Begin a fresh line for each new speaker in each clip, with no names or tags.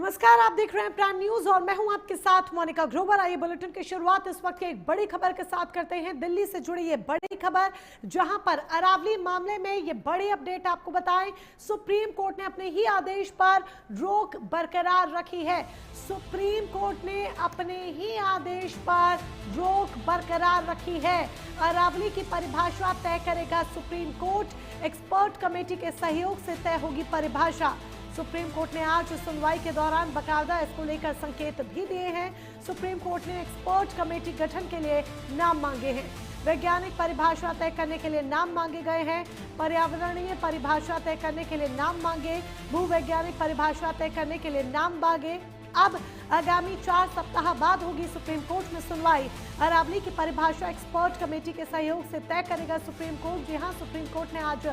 नमस्कार, आप देख रहे हैं प्राइम न्यूज और मैं हूं आपके साथ मोनिका ग्रोवर। आइए बुलेटिन की शुरुआत इस वक्त की एक बड़ी खबर के साथ करते हैं। दिल्ली से जुड़ी ये बड़ी खबर, जहां पर अरावली मामले में ये बड़ी अपडेट आपको बताएं। सुप्रीम कोर्ट ने अपने ही आदेश पर रोक बरकरार रखी है। सुप्रीम कोर्ट ने अपने ही आदेश पर रोक बरकरार रखी है। अरावली की परिभाषा तय करेगा सुप्रीम कोर्ट। एक्सपर्ट कमेटी के सहयोग से तय होगी परिभाषा। सुप्रीम कोर्ट ने आज सुनवाई के दौरान बाकायदा इसको लेकर संकेत भी दिए हैं। सुप्रीम कोर्ट ने एक्सपर्ट कमेटी गठन के लिए नाम मांगे हैं। वैज्ञानिक परिभाषा तय करने के लिए नाम मांगे गए हैं। पर्यावरणीय परिभाषा तय करने के लिए नाम मांगे, भूवैज्ञानिक परिभाषा तय करने के लिए नाम मांगे। अब आगामी 4 सप्ताह बाद होगी सुप्रीम कोर्ट में सुनवाई। अरावली की परिभाषा एक्सपर्ट कमेटी के सहयोग से तय करेगा सुप्रीम कोर्ट। जी हां, सुप्रीम कोर्ट ने आज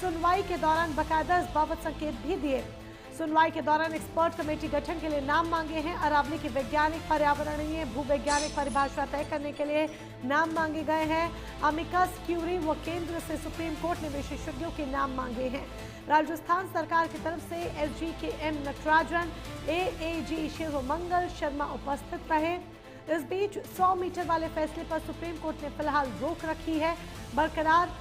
सुनवाई के दौरान बाकायदा इस बाबत संकेत भी दिए। सुनवाई के दौरान एक्सपर्ट कमेटी गठन के लिए नाम मांगे हैं। अरावली की वैज्ञानिक, पर्यावरणीय, भूवैज्ञानिक परिभाषा तय करने के लिए नाम मांगे गए हैं। अमिकस क्यूरी व केंद्र से सुप्रीम कोर्ट ने विशेषज्ञों के नाम मांगे हैं। राजस्थान सरकार की तरफ से SGKM नटराजन, AAG शिवमंगल शर्मा उपस्थित रहे। इस बीच 100 मीटर वाले फैसले पर सुप्रीम कोर्ट ने फिलहाल रोक रखी है बरकरार।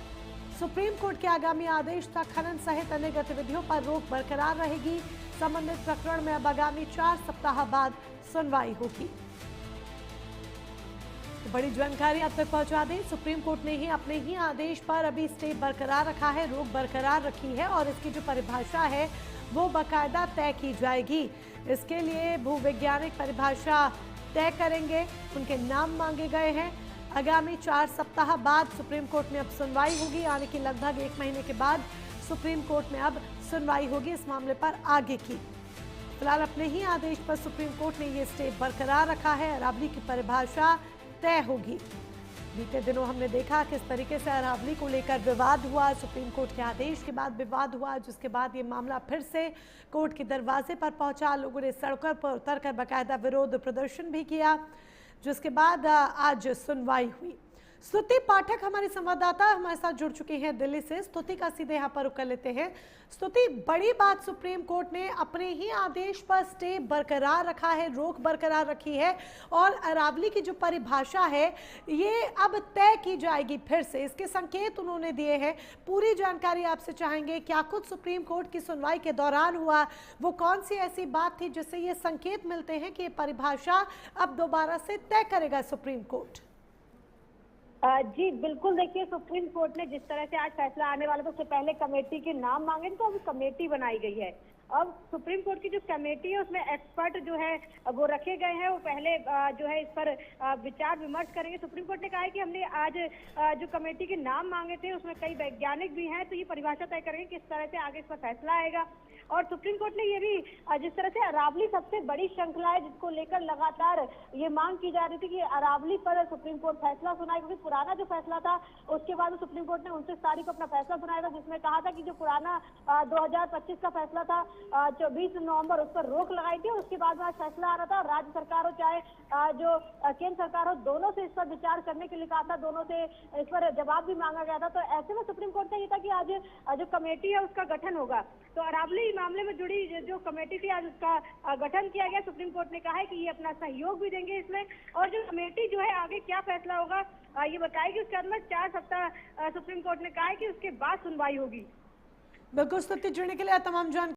सुप्रीम कोर्ट के आगामी आदेश तक खनन सहित अन्य गतिविधियों पर रोक बरकरार रहेगी। संबंधित प्रकरण में अब आगामी 4 सप्ताह बाद सुनवाई होगी। तो बड़ी जानकारी आप तक पहुंचा दें, सुप्रीम कोर्ट ने ही अपने ही आदेश पर अभी स्टे बरकरार रखा है, रोक बरकरार रखी है और इसकी जो परिभाषा है वो बाकायदा तय की जाएगी। इसके लिए भूवैज्ञानिक परिभाषा तय करेंगे, उनके नाम मांगे गए हैं। आगामी 4 सप्ताह बाद सुप्रीम कोर्ट में अब सुनवाई होगी, यानी कि लगभग 1 महीने के बाद सुप्रीम कोर्ट में अब सुनवाई होगी इस मामले पर आगे की। फिलहाल अपने ही आदेश पर सुप्रीम कोर्ट ने ये स्टे बरकरार रखा है। अरावली की परिभाषा तय होगी। बीते दिनों हमने देखा किस तरीके से अरावली को लेकर विवाद हुआ। सुप्रीम कोर्ट के आदेश के बाद विवाद हुआ, जिसके बाद ये मामला फिर से कोर्ट के दरवाजे पर पहुंचा। लोगों ने सड़कों पर उतरकर बाकायदा विरोध प्रदर्शन भी किया, जिसके बाद आज सुनवाई हुई। स्तुति पाठक हमारी संवाददाता हमारे साथ जुड़ चुकी हैं दिल्ली से। स्तुति का सीधे यहाँ पर रुख कर लेते हैं। स्तुति, बड़ी बात, सुप्रीम कोर्ट ने अपने ही आदेश पर स्टे बरकरार रखा है, रोक बरकरार रखी है और अरावली की जो परिभाषा है ये अब तय की जाएगी फिर से। इसके संकेत उन्होंने दिए हैं। पूरी जानकारी आपसे चाहेंगे, क्या कुछ सुप्रीम कोर्ट की सुनवाई के दौरान हुआ, वो कौन सी ऐसी बात थी जिससे ये संकेत मिलते हैं कि ये परिभाषा अब दोबारा से तय करेगा सुप्रीम कोर्ट?
जी बिल्कुल, देखिए सुप्रीम कोर्ट ने जिस तरह से आज फैसला आने वाला था, उससे पहले कमेटी के नाम मांगे तो अभी कमेटी बनाई गई है। अब सुप्रीम कोर्ट की जो कमेटी है उसमें एक्सपर्ट जो है वो रखे गए हैं। वो पहले जो है इस पर विचार विमर्श करेंगे। सुप्रीम कोर्ट ने कहा है कि हमने आज जो कमेटी के नाम मांगे थे उसमें कई वैज्ञानिक भी हैं, तो ये परिभाषा तय करेंगे किस तरह से आगे इस पर फैसला आएगा। और सुप्रीम कोर्ट ने ये भी जिस तरह से अरावली सबसे बड़ी श्रृंखला है जिसको लेकर लगातार ये मांग की जा रही थी कि अरावली पर सुप्रीम कोर्ट फैसला सुनाए, क्योंकि पुराना जो फैसला था उसके बाद सुप्रीम कोर्ट ने 29 तारीख को अपना फैसला सुनाया था, जिसमें कहा था कि जो पुराना 2025 का फैसला था 24 नवंबर, उस पर रोक लगाई थी। उसके बाद में आज फैसला आ रहा था। राज्य सरकार हो चाहे जो केंद्र सरकार हो, दोनों से इस पर विचार करने के लिए कहा था, दोनों से इस पर जवाब भी मांगा गया था। तो ऐसे में सुप्रीम कोर्ट ने ये था कि आज जो कमेटी है उसका गठन होगा। तो अरावली मामले में जुड़ी जो कमेटी थी आज उसका गठन किया गया। सुप्रीम कोर्ट ने कहा है कि ये अपना सहयोग भी देंगे इसमें, और जो कमेटी जो है आगे क्या फैसला होगा ये बताएगी। उसके अंदर 4 सप्ताह सुप्रीम कोर्ट ने कहा है कि उसके बाद सुनवाई होगी।
बिल्कुल, स्तुति जुड़ने के लिए तमाम जानकारी